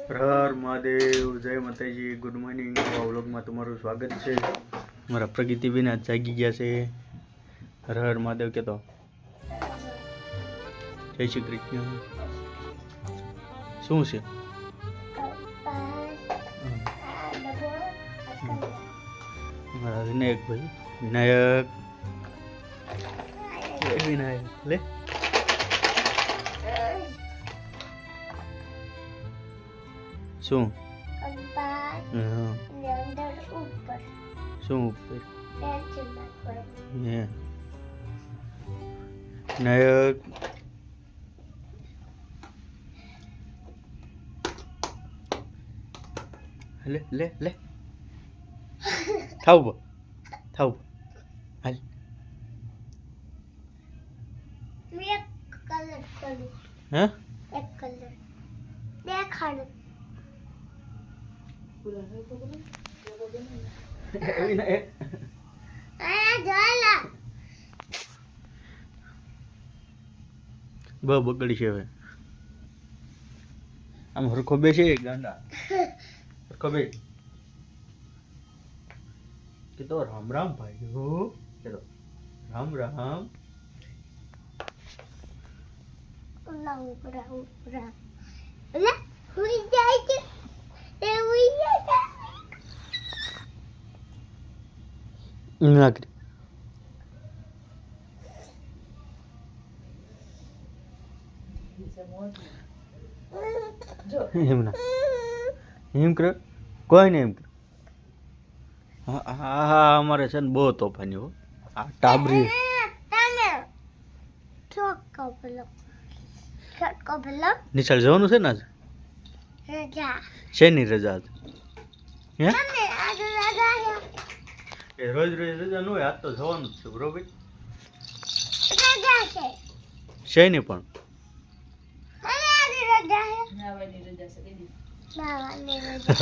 હર મહાદેવ, જય માતાજી, good morning. નવા વ્લોગમાં તમારું સ્વાગત છે. મારા પ્રગતિબેન આજ જાગી ગયા છે. હર હર મહાદેવ કહેતો જય શ્રી કૃષ્ણ. શું છે? મારા વિનાયક ભાઈ, વિનાયક લે શું શું ઉપર નાયક લે લે લે થાવ થાવ હાલ એક કલર કરું. હે એક કલર દેખાડ. આ જોલા બગડી છે હવે. આમ હરખો બે છે ગાંડા હરખો બે કીધો રામ રામ ભાઈ હો કીધો રામ રામ. ઉલા ઉપરા ઉપરા લે હુઈ જાય છે એ હુઈ જાય છે. નાગરી એમ ના એમ કરે કોઈ ને એમ કરે. હા હા હા અમારે છે ને બહુ તોફાની હો આ ટાબરી. તમે ચોકો પેલો નિશાળ જવાનું છે ને આજ? રજા શેની રજા આજ? હે તમે આજ રજા છે. એ રોજ રોજ રજા ન હોય, આજ તો જવાનું જ છે બરોબર. રજા છે શેની પણ અને આજ રજા છે. નાવાની રજા છે કે નાવાની રજા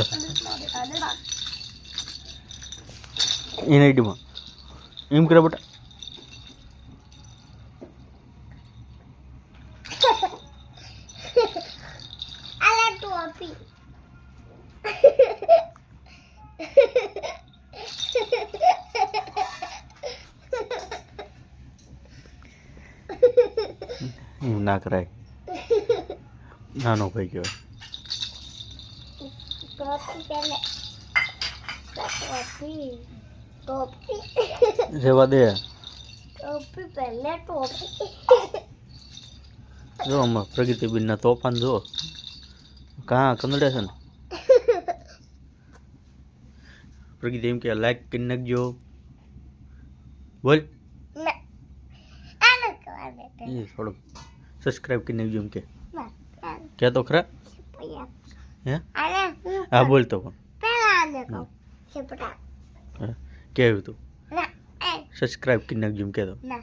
એન આઈડીમાં એમ કરે બેટા. આલા ટોપી એમ ના કરાય, નાનો ભાઈ કહેવાય. ટોપી પહેલે ટોપી રેવા દે. ટોપી પહેલે ટોપી જો આમાં પ્રગતિબેન ના તોફાન જો કાં કંદડે છે ને. પ્રગતિ એમ કે લાઈક કરી નાખજો બોલ. ના આને કવાને એ થોડુંક સબસ્ક્રાઇબ કરી નાખજો એમ કે ના તો ખરા. હે આને હા બોલતો પણ પહેલા આને કહું છે પટા કેવું તું ના સબસ્ક્રાઇબ કરી નાખજો એમ કે તો ના